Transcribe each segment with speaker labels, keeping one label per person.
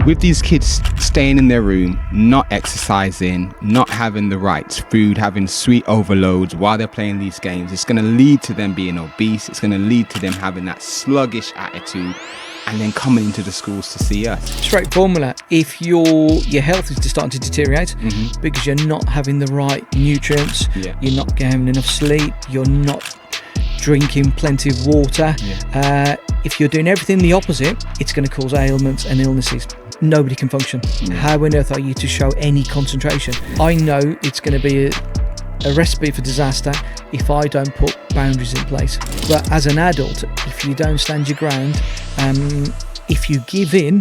Speaker 1: With these kids staying in their room, not exercising, not having the right food, having sweet overloads while they're playing these games, it's going to lead to them being obese. It's going to lead to them having that sluggish attitude and then coming into the schools to see us.
Speaker 2: Straight formula. If your health is just starting to deteriorate because you're not having the right nutrients, you're not getting enough sleep, you're not drinking plenty of water, if you're doing everything the opposite, it's going to cause ailments and illnesses. Nobody can function. How on earth are you to show any concentration? I know it's going to be a recipe for disaster if I don't put boundaries in place. But as an adult, if you don't stand your ground, if you give in,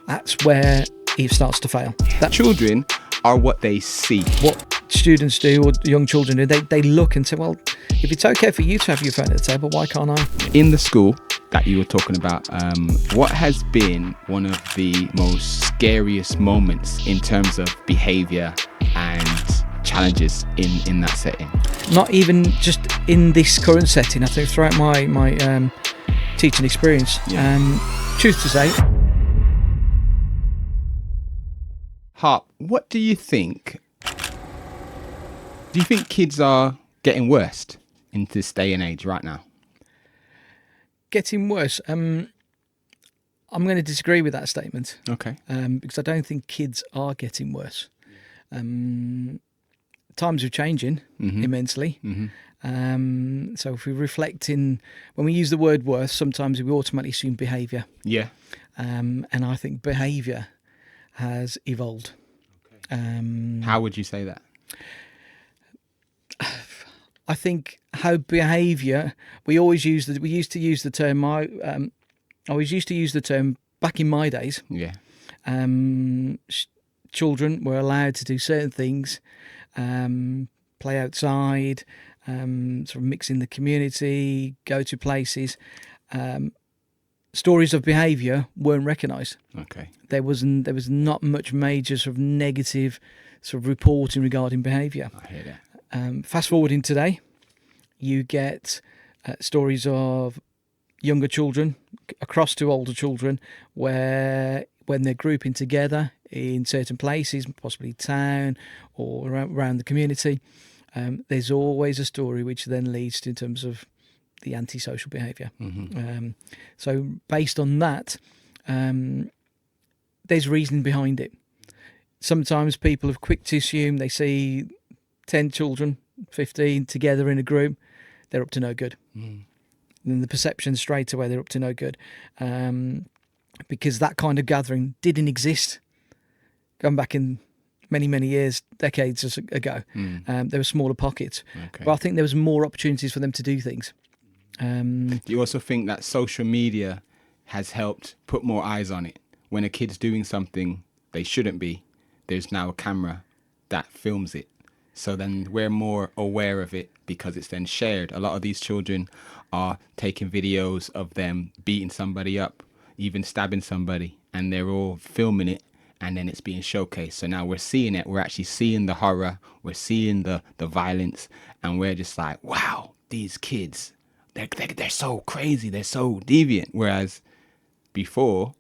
Speaker 2: that's where it starts to fail.
Speaker 1: Children are what they see.
Speaker 2: What students do, or young children do, they look and say, well, if it's okay for you to have your phone at the table, why can't I?
Speaker 1: In the school that you were talking about, what has been one of the most scariest moments in terms of behaviour and challenges in that setting?
Speaker 2: Not even just in this current setting. I think throughout my teaching experience, truth to say.
Speaker 1: Harp, what do you think? Do you think kids are getting worse in this day and age right now?
Speaker 2: Getting worse. I'm going to disagree with that statement.
Speaker 1: Okay.
Speaker 2: Because I don't think kids are getting worse. Times are changing immensely. So if we reflect when we use the word worse, sometimes we automatically assume behaviour.
Speaker 1: Yeah.
Speaker 2: And I think behaviour has evolved.
Speaker 1: Okay. How would you say that?
Speaker 2: I think how behaviour, we used to use the term, I always used to use the term back in my days.
Speaker 1: Yeah.
Speaker 2: Children were allowed to do certain things, play outside, sort of mix in the community, go to places. Stories of behaviour weren't recognised.
Speaker 1: Okay.
Speaker 2: There was not much major sort of negative sort of reporting regarding behaviour.
Speaker 1: I hear that.
Speaker 2: Fast forwarding today, you get stories of younger children across to older children where when they're grouping together in certain places, possibly town or around the community, there's always a story which then leads to in terms of the antisocial behaviour. So based on that, there's reason behind it. Sometimes people are quick to assume they see 10 children, 15 together in a group, they're up to no good. And the perception straight away they're up to no good. Because that kind of gathering didn't exist going back in many, many years, decades ago. There were smaller pockets. Okay. But I think there was more opportunities for them to do things.
Speaker 1: Do you also think that social media has helped put more eyes on it? When a kid's doing something they shouldn't be, there's now a camera that films it. So then we're more aware of it because it's then shared. A lot of these children are taking videos of them beating somebody up, even stabbing somebody, and they're all filming it, and then it's being showcased. So now we're seeing it. We're actually seeing the horror. We're seeing the violence, and we're just like, wow, these kids, they're so crazy. They're so deviant. Whereas before,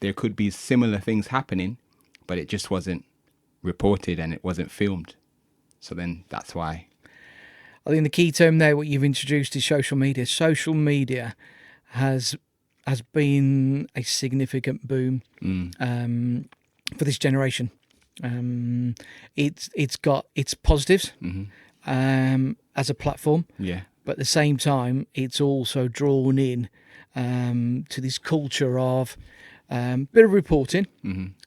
Speaker 1: there could be similar things happening, but it just wasn't reported and it wasn't filmed. So then that's why.
Speaker 2: I think the key term there, what you've introduced, is social media. Social media has been a significant boom for this generation. It's got its positives as a platform, but at the same time, it's also drawn in to this culture of bit of reporting,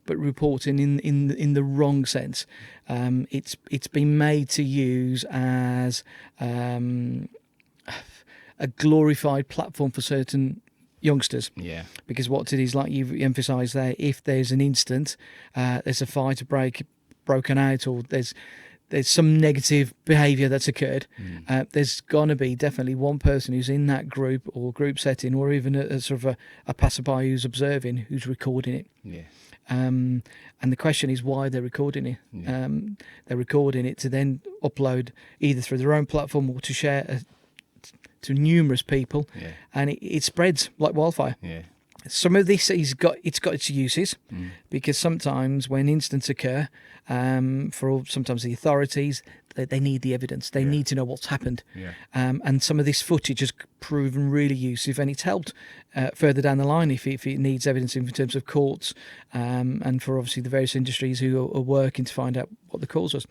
Speaker 2: but reporting in the wrong sense. It's been made to use as a glorified platform for certain youngsters. Yeah. Because what it is, like you've emphasised there, if there's an incident, there's a fight broken out, or there's some negative behaviour that's occurred, there's going to be definitely one person who's in that group or group setting, or even a sort of a passerby who's observing, who's recording it. Yeah. And the question is why they're recording it. Yeah. They're recording it to then upload either through their own platform or to share to numerous people, and it spreads like wildfire. Yeah. Some of this it's got its uses, because sometimes when incidents occur, sometimes the authorities, they need the evidence. They need to know what's happened.
Speaker 1: Yeah.
Speaker 2: And some of this footage has proven really useful, and it's helped further down the line if it needs evidence in terms of courts, and for obviously the various industries who are working to find out what the cause was.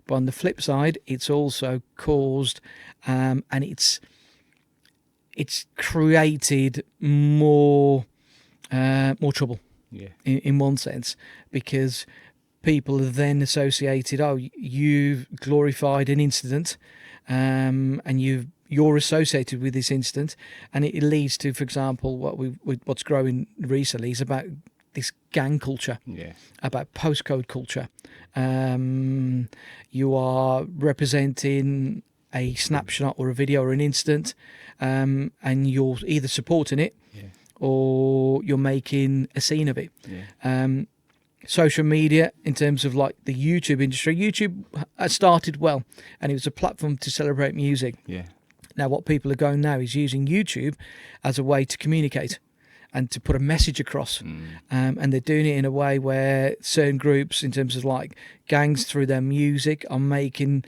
Speaker 2: But on the flip side, it's also caused, and it's created more trouble, in one sense, because people are then associated. Oh, you've glorified an incident, and you're associated with this incident, and it leads to, for example, what's growing recently is about this gang culture, about postcode culture. You are representing a snapshot or a video or an incident, and you're either supporting it or you're making a scene of it. Social media, in terms of like the YouTube industry, YouTube has started well, and it was a platform to celebrate music. Now what people are going now is using YouTube as a way to communicate and to put a message across, and they're doing it in a way where certain groups, in terms of like gangs, through their music, are making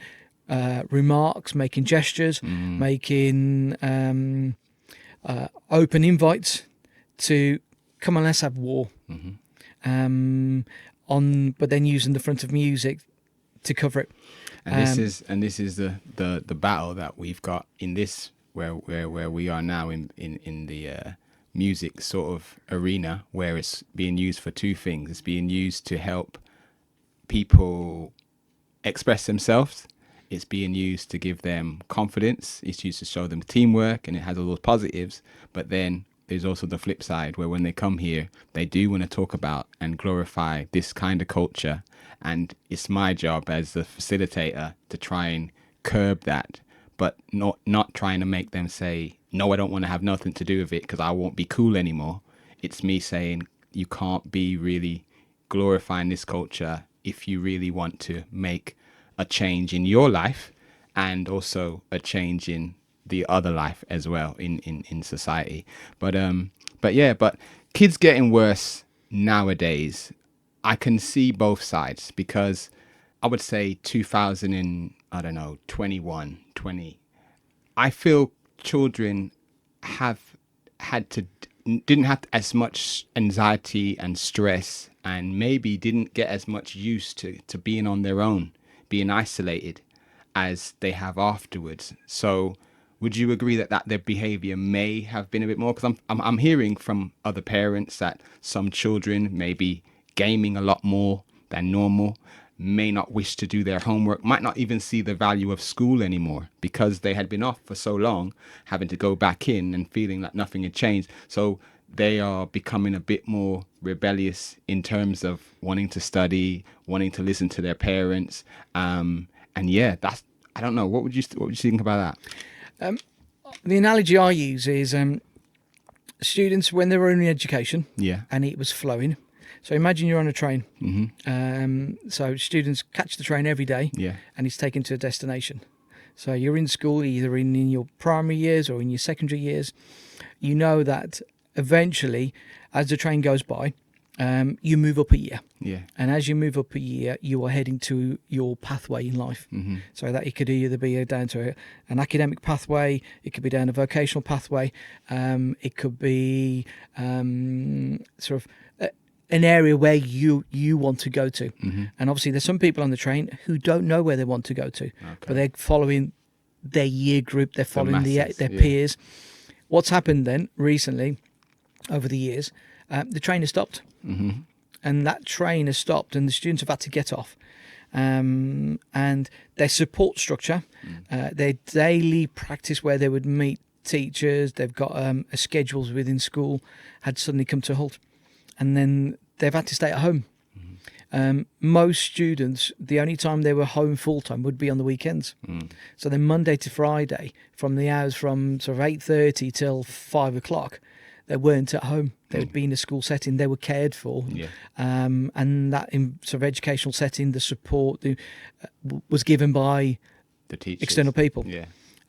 Speaker 2: remarks, making gestures, making open invites to come on, let's have war, but then using the front of music to cover it.
Speaker 1: And this is the battle that we've got in this where we are now in the music sort of arena, where it's being used for two things. It's being used to help people express themselves. It's being used to give them confidence. It's used to show them teamwork, and it has all those positives. But then there's also the flip side, where when they come here, they do want to talk about and glorify this kind of culture. And it's my job as the facilitator to try and curb that, but not trying to make them say, no, I don't want to have nothing to do with it because I won't be cool anymore. It's me saying, you can't be really glorifying this culture if you really want to make a change in your life, and also a change in the other life as well in society. But kids getting worse nowadays, I can see both sides, because I would say 21, 20, I feel children didn't have as much anxiety and stress, and maybe didn't get as much used to being on their own, being isolated, as they have afterwards. So would you agree that their behavior may have been a bit more? Because I'm hearing from other parents that some children may be gaming a lot more than normal, may not wish to do their homework, might not even see the value of school anymore, because they had been off for so long, having to go back in and feeling that nothing had changed. So they are becoming a bit more rebellious in terms of wanting to study, wanting to listen to their parents. And that's, I don't know. What would you think about that?
Speaker 2: The analogy I use is students, when they were in education, and it was flowing. So imagine you're on a train. So students catch the train every day, and it's taken to a destination. So you're in school, either in your primary years or in your secondary years. You know that eventually, as the train goes by, you move up a year. And as you move up a year, you are heading to your pathway in life. So that it could either be down to an academic pathway, it could be down a vocational pathway, it could be sort of an area where you want to go to. And obviously there's some people on the train who don't know where they want to go to, but they're following their year group, they're following their peers. What's happened then recently over the years, the train has stopped. And that train has stopped, and the students have had to get off. And their support structure, their daily practice where they would meet teachers, they've got schedules within school, had suddenly come to a halt. And then they've had to stay at home. Most students, the only time they were home full time would be on the weekends. So then Monday to Friday, from the hours from sort of 8:30 till 5 o'clock, they weren't at home. They would be in a school setting. They were cared for. And that in sort of educational setting, the support was given by
Speaker 1: the teachers,
Speaker 2: external people.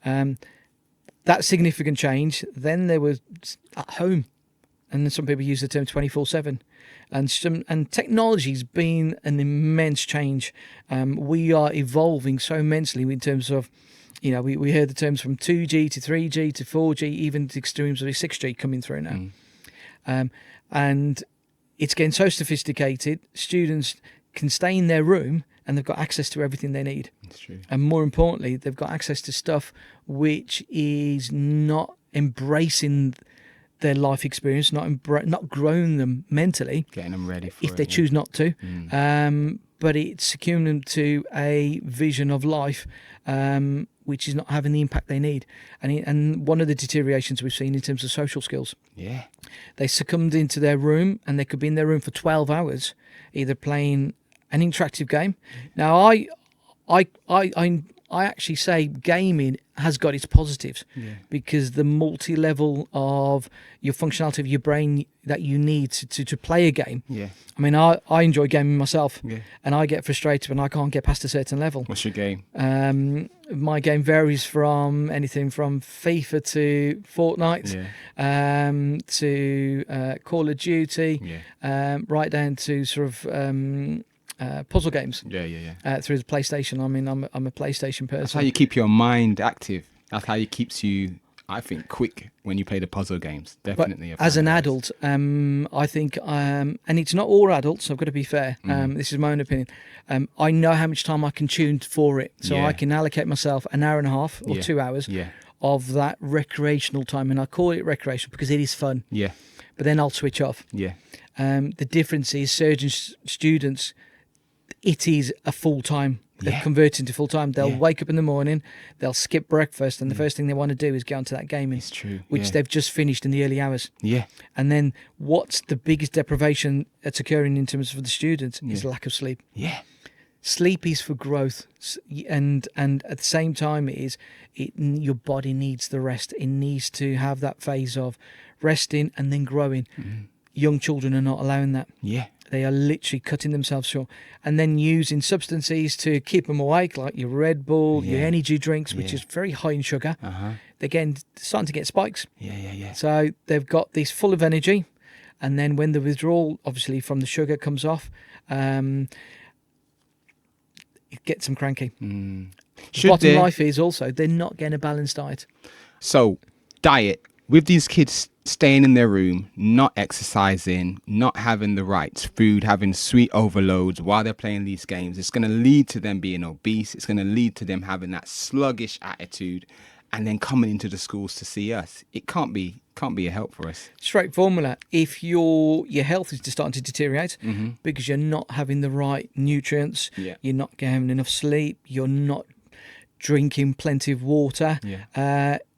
Speaker 2: That significant change. Then they were at home. and some people use the term 24/7. And technology's been an immense change. We are evolving so immensely in terms of, we heard the terms from 2G to 3G to 4G, even to extremes of 6G coming through now. And it's getting so sophisticated, students can stay in their room and they've got access to everything they need.
Speaker 1: That's true.
Speaker 2: And more importantly, they've got access to stuff which is not embracing their life experience, not growing them mentally,
Speaker 1: getting them ready for
Speaker 2: if they choose not to, but it's securing them to a vision of life which is not having the impact they need. And one of the deteriorations we've seen in terms of social skills, they succumbed into their room, and they could be in their room for 12 hours either playing an interactive game. Now I actually say gaming has got its positives, because the multi-level of your functionality of your brain that you need to play a game. I mean, I enjoy gaming myself, and I get frustrated when I can't get past a certain level.
Speaker 1: What's your game?
Speaker 2: My game varies from anything from FIFA to Fortnite, to Call of Duty, right down to sort of puzzle games. Through the PlayStation. I mean, I'm a PlayStation person.
Speaker 1: That's how you keep your mind active. That's how it keeps you, I think, quick when you play the puzzle games. Definitely.
Speaker 2: But as an adult, I think, and it's not all adults, I've got to be fair. This is my own opinion. I know how much time I can tune for it. So I can allocate myself an hour and a half or 2 hours of that recreational time. And I call it recreational because it is fun. But then I'll switch off. The difference is certain students, it is a full-time. They've converted into full-time. They'll wake up in the morning, they'll skip breakfast, and the first thing they want to do is get onto that gaming.
Speaker 1: It's true.
Speaker 2: Which they've just finished in the early hours. And then what's the biggest deprivation that's occurring in terms of the students is lack of sleep. Sleep is for growth, and at the same time your body needs the rest. It needs to have that phase of resting and then growing. Young children are not allowing that. They are literally cutting themselves short, and then using substances to keep them awake, like your Red Bull, your energy drinks, which is very high in sugar. They're starting to get spikes. So they've got this full of energy, and then when the withdrawal, obviously, from the sugar comes off, it gets them cranky. The bottom life is also they're not getting a balanced diet.
Speaker 1: So, diet. With these kids staying in their room, not exercising, not having the right food, having sweet overloads while they're playing these games, it's going to lead to them being obese. It's going to lead to them having that sluggish attitude, and then coming into the schools to see us. It can't be a help for us.
Speaker 2: Straight formula. If your health is starting to deteriorate because you're not having the right nutrients, you're not getting enough sleep, you're not drinking plenty of water.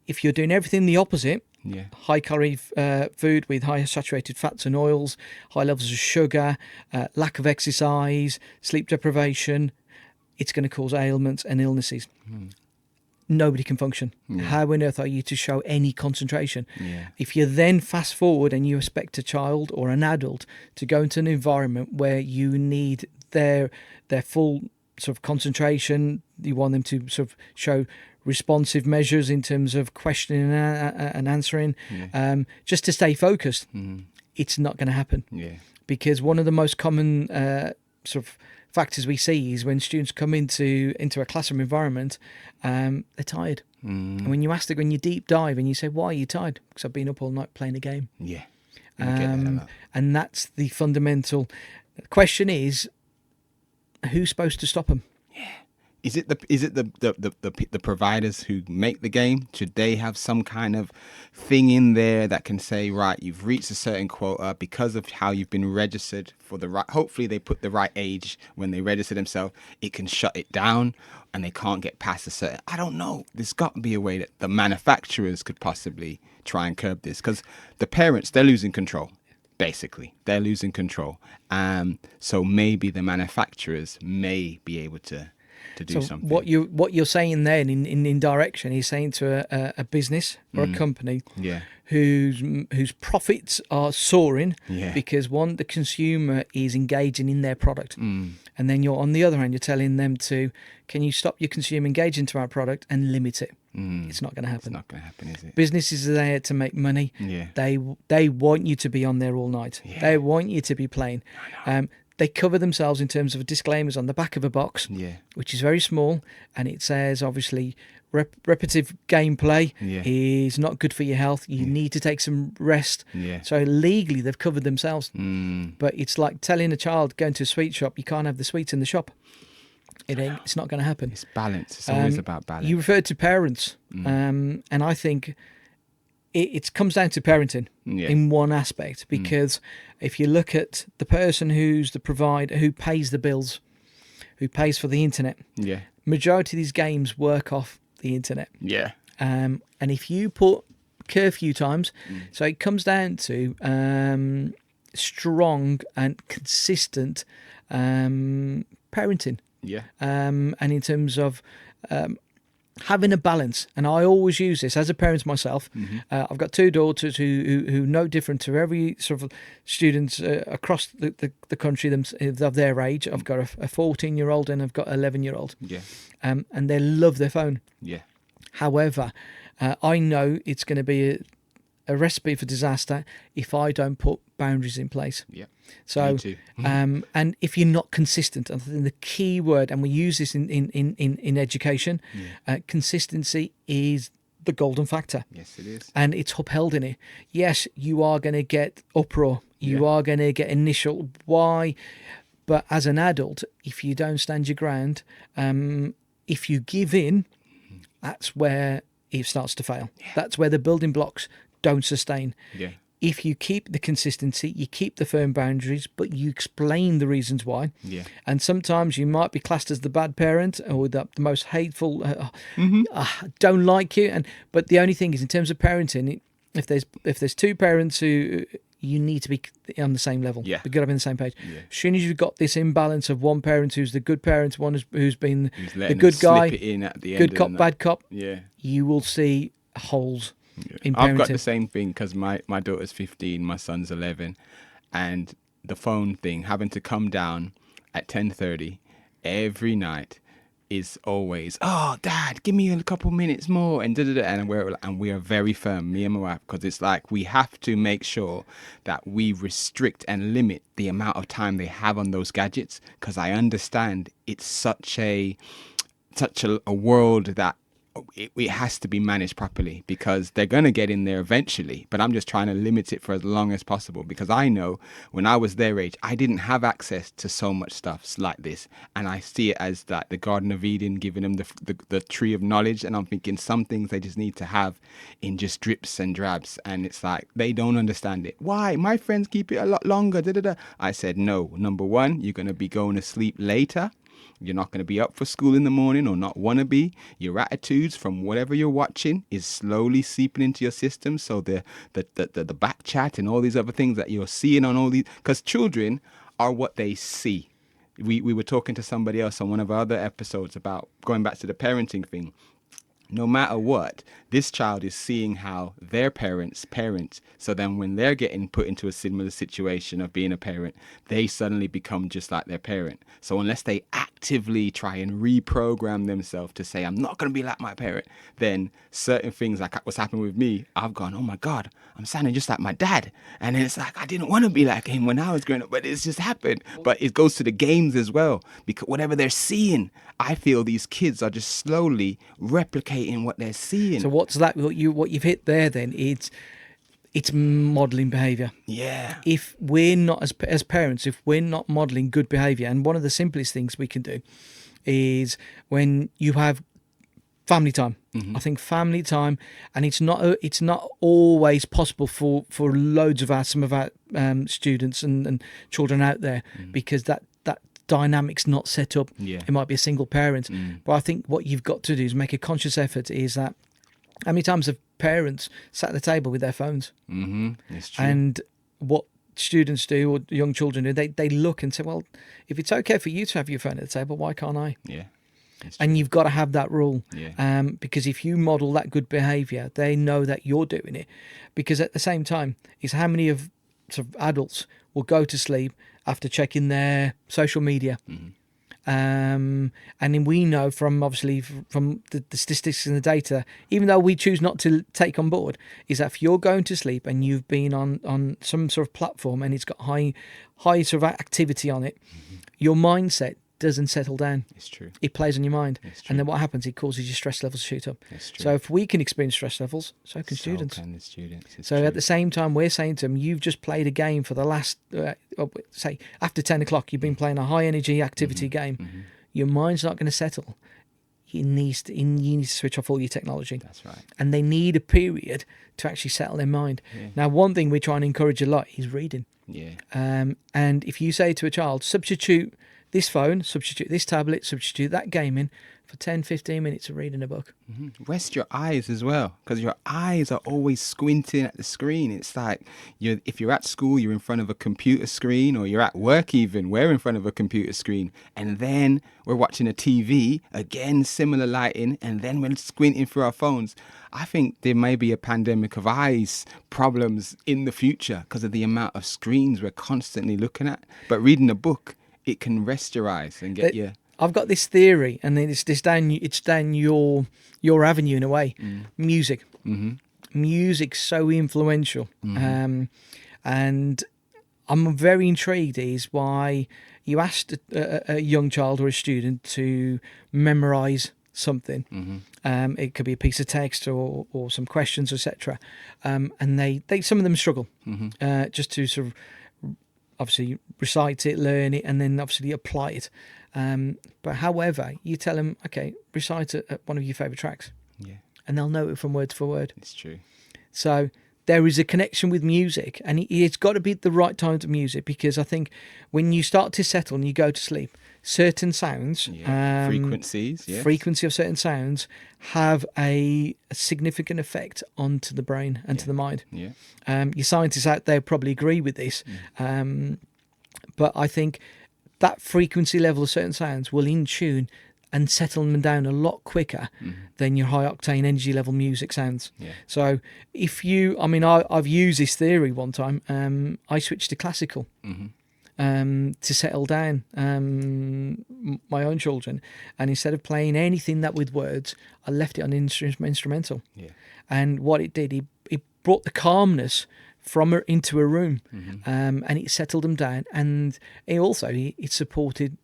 Speaker 2: If you're doing everything the opposite, high calorie food with high saturated fats and oils, high levels of sugar, lack of exercise, sleep deprivation, it's going to cause ailments and illnesses. Nobody can function. How on earth are you to show any concentration? If you then fast forward and you expect a child or an adult to go into an environment where you need their full sort of concentration, you want them to sort of show responsive measures in terms of questioning and answering, just to stay focused, it's not going to happen. Because one of the most common sort of factors we see is when students come into a classroom environment, they're tired. And when you ask them, when you deep dive and you say, why are you tired? Because I've been up all night playing a game. And that's the fundamental question is, who's supposed to stop them?
Speaker 1: Is it the providers who make the game? Should they have some kind of thing in there that can say, right, you've reached a certain quota because of how you've been registered for the right? Hopefully they put the right age when they register themselves. It can shut it down and they can't get past a certain. I don't know. There's got to be a way that the manufacturers could possibly try and curb this, because the parents, they're losing control. Basically, they're losing control. So maybe the manufacturers may be able to to do
Speaker 2: So
Speaker 1: something.
Speaker 2: what you're saying then in direction is saying to a business or a company
Speaker 1: Yeah.
Speaker 2: whose profits are soaring
Speaker 1: Yeah.
Speaker 2: because one, the consumer is engaging in their product, and then you're on the other hand, you're telling them to, can you stop your consumer engaging to our product and limit it? It's not going to happen.
Speaker 1: It's not going to happen, is it?
Speaker 2: Businesses are there to make money.
Speaker 1: Yeah.
Speaker 2: They want you to be on there all night.
Speaker 1: Yeah.
Speaker 2: They want you to be playing. They cover themselves in terms of disclaimers on the back of a box,
Speaker 1: Yeah.
Speaker 2: which is very small, and it says obviously repetitive gameplay is not good for your health. You need to take some rest.
Speaker 1: Yeah.
Speaker 2: So legally they've covered themselves. But it's like telling a child going to a sweet shop, you can't have the sweets in the shop. It's not going to happen.
Speaker 1: It's balance. It's always about balance.
Speaker 2: You referred to parents, and I think it comes down to parenting in one aspect, because if you look at the person who's the provider, who pays the bills, who pays for the internet, majority of these games work off the internet.
Speaker 1: Yeah.
Speaker 2: And if you put curfew times, so it comes down to strong and consistent parenting.
Speaker 1: Yeah.
Speaker 2: And in terms of having a balance, and I always use this as a parent myself. I've got two daughters who no different to every sort of students across the country of their age. I've got a 14-year-old and I've got an 11-year-old.
Speaker 1: Yeah.
Speaker 2: And they love their phone.
Speaker 1: Yeah.
Speaker 2: However, I know it's going to be a recipe for disaster if I don't put boundaries in place.
Speaker 1: Yeah.
Speaker 2: So,
Speaker 1: Me too.
Speaker 2: and if you're not consistent, I think the key word, and we use this in education, consistency is the golden factor.
Speaker 1: Yes, it is.
Speaker 2: And it's upheld in it. Yes, you are going to get uproar. You are going to get initial why. But as an adult, if you don't stand your ground, if you give in, that's where it starts to fail. Yeah. That's where the building blocks don't sustain.
Speaker 1: Yeah.
Speaker 2: If you keep the consistency, you keep the firm boundaries, but you explain the reasons why.
Speaker 1: Yeah.
Speaker 2: And sometimes you might be classed as the bad parent or the most hateful, don't like you. But the only thing is, in terms of parenting, if there's two parents who, you need to be on the same level.
Speaker 1: Yeah.
Speaker 2: You've got to be on the same page.
Speaker 1: Yeah.
Speaker 2: As soon as you've got this imbalance of one parent who's the good parent, one who's been the
Speaker 1: letting
Speaker 2: good
Speaker 1: them
Speaker 2: guy,
Speaker 1: slip it in at the
Speaker 2: good
Speaker 1: end
Speaker 2: cop, bad cop,
Speaker 1: Yeah.
Speaker 2: you will see holes in parenting.
Speaker 1: I've got the same thing because my daughter's 15, my son's 11, and the phone thing, having to come down at 10:30 every night is always, oh, Dad, give me a couple minutes more, and and we are very firm, me and my wife, because it's like we have to make sure that we restrict and limit the amount of time they have on those gadgets, because I understand it's such a world that it has to be managed properly, because they're going to get in there eventually, but I'm just trying to limit it for as long as possible, because I know when I was their age, I didn't have access to so much stuff like this, and I see it as that the Garden of Eden giving them the tree of knowledge, and I'm thinking some things they just need to have in just drips and drabs, and it's like they don't understand it. Why? My friends keep it a lot longer. I said, no, number one, you're going to be going to sleep later. You're not going to be up for school in the morning, or not want to be. Your attitudes from whatever you're watching is slowly seeping into your system. So the back chat and all these other things that you're seeing on all these, because children are what they see. We were talking to somebody else on one of our other episodes about going back to the parenting thing. No matter what, this child is seeing how their parents parent. So then when they're getting put into a similar situation of being a parent, they suddenly become just like their parent. So unless they actively try and reprogram themselves to say, I'm not going to be like my parent, then certain things, like what's happened with me, I've gone, oh my God, I'm sounding just like my dad. And then it's like, I didn't want to be like him when I was growing up, but it's just happened. But it goes to the games as well, because whatever they're seeing, I feel these kids are just slowly replicating what they're seeing.
Speaker 2: So what's that? What you've hit there then? It's modelling behaviour.
Speaker 1: Yeah.
Speaker 2: If we're not as parents, if we're not modelling good behaviour, and one of the simplest things we can do is when you have family time. I think family time, and it's not always possible for loads of some of our students and children out there, because that dynamic's not set up. It might be a single parent, but I think what you've got to do is make a conscious effort. Is that how many times have parents sat at the table with their phones?
Speaker 1: It's true.
Speaker 2: And what students do, or young children do, they look and say, well, if it's okay for you to have your phone at the table, why can't I?
Speaker 1: Yeah.
Speaker 2: and you've got to have that rule.
Speaker 1: Yeah.
Speaker 2: Because if you model that good behaviour, they know that you're doing it. Because at the same time, is how many of sort of adults will go to sleep after checking their social media. And then we know from obviously from the statistics and the data, even though we choose not to take on board, is that if you're going to sleep and you've been on some sort of platform and it's got high sort of activity on it, your mindset doesn't settle down.
Speaker 1: It's true.
Speaker 2: It plays on your mind.
Speaker 1: It's true.
Speaker 2: And then what happens? It causes your stress levels to shoot up.
Speaker 1: It's true.
Speaker 2: So if we can experience stress levels, so can students.
Speaker 1: So can the students. It's
Speaker 2: So
Speaker 1: true.
Speaker 2: at the same time, we're saying to them, you've just played a game for the last, say, after 10 o'clock, you've been playing a high energy activity game. Your mind's not going to settle. You need to switch off all your technology.
Speaker 1: That's right.
Speaker 2: And they need a period to actually settle their mind.
Speaker 1: Yeah.
Speaker 2: Now, one thing we're trying to encourage a lot is reading.
Speaker 1: Yeah.
Speaker 2: And if you say to a child, substitute this phone, substitute this tablet, substitute that gaming for 10, 15 minutes of reading a book.
Speaker 1: Rest your eyes as well, because your eyes are always squinting at the screen. It's like if you're at school, you're in front of a computer screen, or you're at work even, we're in front of a computer screen, and then we're watching a TV, again, similar lighting, and then we're squinting through our phones. I think there may be a pandemic of eyes problems in the future because of the amount of screens we're constantly looking at. But reading a book, it can rest your eyes and get you.
Speaker 2: I've got this theory, and then it's down your avenue in a way. Music. Music's so influential, and I'm very intrigued is why you asked a young child or a student to memorise something. It could be a piece of text or some questions, etc. And they some of them struggle just to sort of obviously recite it, learn it, and then obviously apply it. But however, you tell them, okay, recite one of your favourite tracks.
Speaker 1: Yeah.
Speaker 2: And they'll know it from word for word.
Speaker 1: It's true.
Speaker 2: So there is a connection with music, and it's got to be the right time to music, because I think when you start to settle and you go to sleep, certain sounds,
Speaker 1: frequencies, yes.
Speaker 2: frequency of certain sounds have a significant effect onto the brain and to the mind.
Speaker 1: Yeah.
Speaker 2: Your scientists out there probably agree with this, but I think that frequency level of certain sounds will in tune and settle them down a lot quicker than your high octane energy level music sounds.
Speaker 1: Yeah.
Speaker 2: So if you, I've used this theory one time. I switched to classical to settle down my own children, and instead of playing anything that with words, I left it on instrumental. Yeah. And what it did, it brought the calmness from her into a room, and it settled them down, and it supported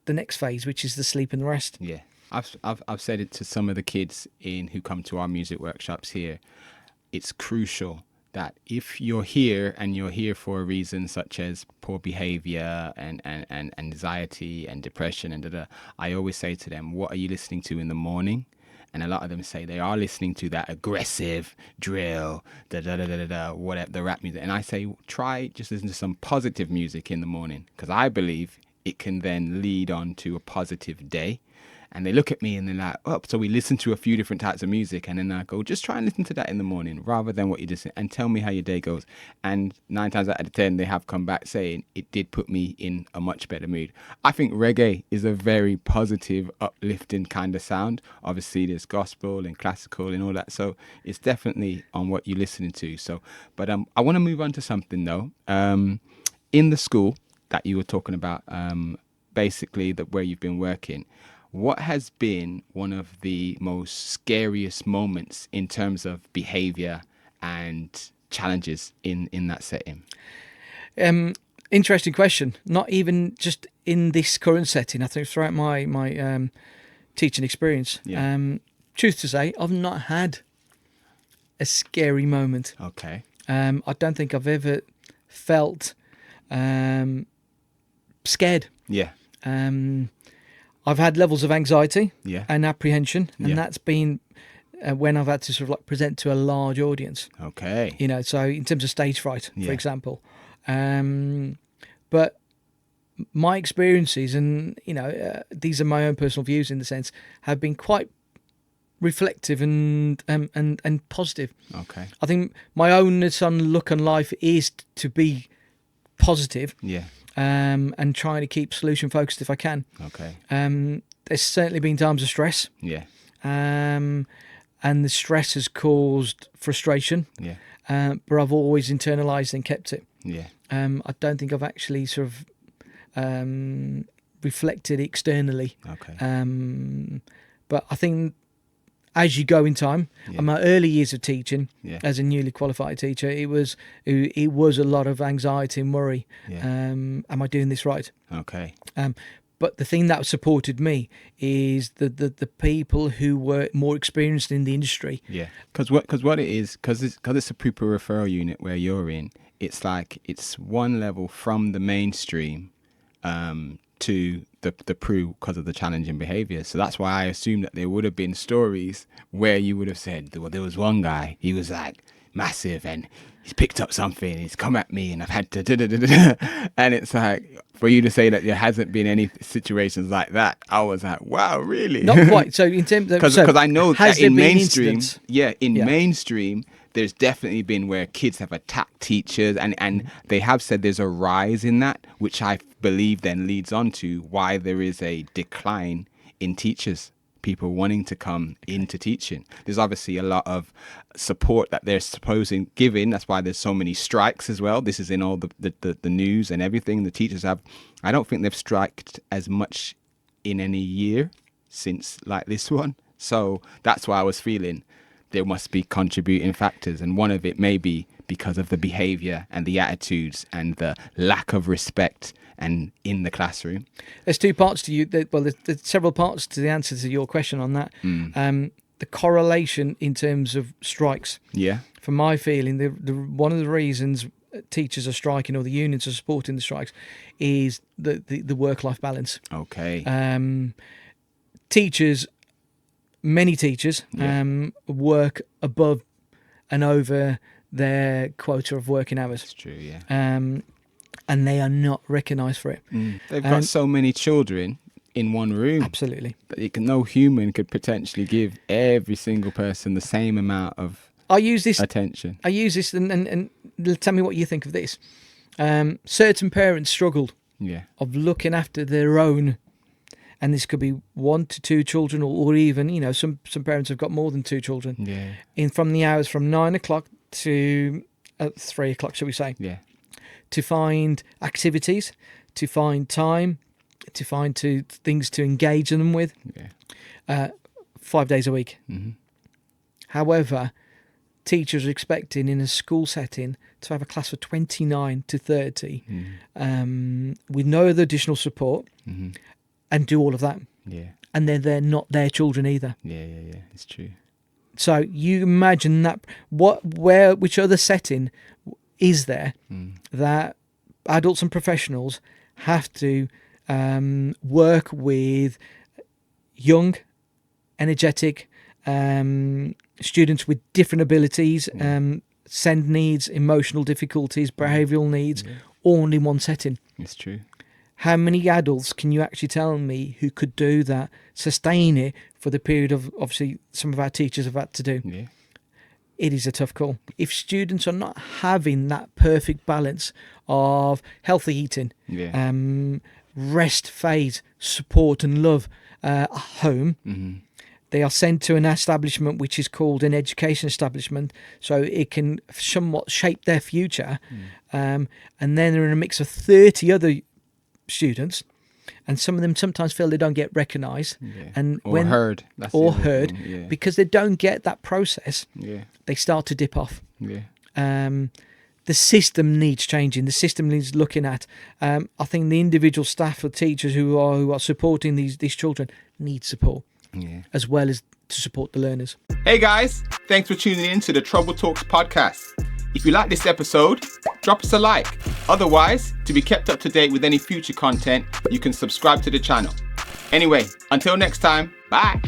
Speaker 2: the next phase, which is the sleep and the rest.
Speaker 1: Yeah, I've said it to some of the kids who come to our music workshops here. It's crucial that if you're here and you're here for a reason such as poor behavior and anxiety and depression and I always say to them, what are you listening to in the morning? And a lot of them say they are listening to that aggressive drill, whatever, the rap music. And I say, try just listen to some positive music in the morning, because I believe it can then lead on to a positive day. And they look at me and they're like, oh, so we listen to a few different types of music. And then I go, just try and listen to that in the morning rather than what you just, and tell me how your day goes. And 9 times out of 10, they have come back saying it did put me in a much better mood. I think reggae is a very positive, uplifting kind of sound. Obviously, there's gospel and classical and all that. So it's definitely on what you're listening to. So, but I want to move on to something though. In the school that you were talking about, basically where you've been working, what has been one of the most scariest moments in terms of behavior and challenges in that setting?
Speaker 2: Interesting question. Not even just in this current setting. I think throughout my teaching experience, truth to say, I've not had a scary moment.
Speaker 1: Okay.
Speaker 2: I don't think I've ever felt scared.
Speaker 1: Yeah.
Speaker 2: I've had levels of anxiety and apprehension, and that's been when I've had to sort of like present to a large audience.
Speaker 1: Okay.
Speaker 2: So in terms of stage fright, for example. But my experiences, and these are my own personal views in the sense, have been quite reflective and positive.
Speaker 1: Okay.
Speaker 2: I think my onus on look on life is to be positive.
Speaker 1: Yeah.
Speaker 2: And trying to keep solution focused if I can.
Speaker 1: Okay.
Speaker 2: there's certainly been times of stress.
Speaker 1: Yeah.
Speaker 2: And the stress has caused frustration.
Speaker 1: Yeah.
Speaker 2: But I've always internalized and kept it.
Speaker 1: Yeah.
Speaker 2: I don't think I've actually sort of reflected externally.
Speaker 1: Okay.
Speaker 2: But I think as you go in time, in my early years of teaching, as a newly qualified teacher, it was a lot of anxiety and worry.
Speaker 1: Yeah.
Speaker 2: Am I doing this right?
Speaker 1: Okay.
Speaker 2: But the thing that supported me is the people who were more experienced in the industry.
Speaker 1: Yeah. Because what it is, because it's a pupil referral unit where you're in, it's like it's one level from the mainstream to the PRU because of the challenging behaviour. So that's why I assume that there would have been stories where you would have said, well, there was one guy, he was like massive and he's picked up something, he's come at me and I've had to and it's like, for you to say that there hasn't been any situations like that, I was like, wow, really?
Speaker 2: Not quite. So in terms of,
Speaker 1: because I know that in mainstream,
Speaker 2: incidents?
Speaker 1: Mainstream, there's definitely been where kids have attacked teachers, and they have said there's a rise in that, which I believe then leads on to why there is a decline in teachers, people wanting to come into teaching. There's obviously a lot of support that they're supposing giving. That's why there's so many strikes as well. This is in all the news and everything. The teachers have, I don't think they've striked as much in any year since like this one. So that's why I was feeling there must be contributing factors, and one of it may be because of the behavior and the attitudes and the lack of respect and in the classroom.
Speaker 2: There's two parts to you. There's several parts to the answer to your question on that. The correlation in terms of strikes.
Speaker 1: Yeah.
Speaker 2: From my feeling, one of the reasons teachers are striking or the unions are supporting the strikes is the work-life balance.
Speaker 1: Okay.
Speaker 2: Many teachers work above and over their quota of working hours.
Speaker 1: That's true, yeah.
Speaker 2: And they are not recognised for it.
Speaker 1: They've got so many children in one room.
Speaker 2: Absolutely.
Speaker 1: But no human could potentially give every single person the same amount of attention. I use this, and tell me what you think of this. Certain parents struggled of looking after their own. And this could be 1 to 2 children, or even, some parents have got more than 2 children. Yeah. From the hours from 9 o'clock to 3 o'clock, shall we say? Yeah. To find activities, to find time, to find things to engage them with. Yeah. 5 days a week. Mm-hmm. However, teachers are expecting in a school setting to have a class of 29 to 30 with no other additional support. Mm-hmm. And do all of that. Yeah. And they're not their children either. Yeah, it's true. So you imagine that which other setting is there that adults and professionals have to work with young, energetic students with different abilities, SEND needs, emotional difficulties, behavioural needs, all in one setting. It's true.
Speaker 2: How many adults can you actually tell me who could do that, sustain it for the period of, obviously, some of our teachers have had to do? Yeah. It is a tough call. If students are not having that perfect balance of healthy eating, rest phase, support and love at home, they are sent to an establishment which is called an education establishment, so it can somewhat shape their future. And then they're in a mix of 30 other students, and some of them sometimes feel they don't get recognised or
Speaker 1: heard.
Speaker 2: Because they don't get that process. They start to dip off. The system needs changing. The system needs looking at. I think the individual staff or teachers who are supporting these children need support, as well as to support the learners.
Speaker 1: Hey guys, thanks for tuning in to the Trouble Talks podcast. If you like this episode, drop us a like. Otherwise, to be kept up to date with any future content, you can subscribe to the channel. Anyway, until next time, bye.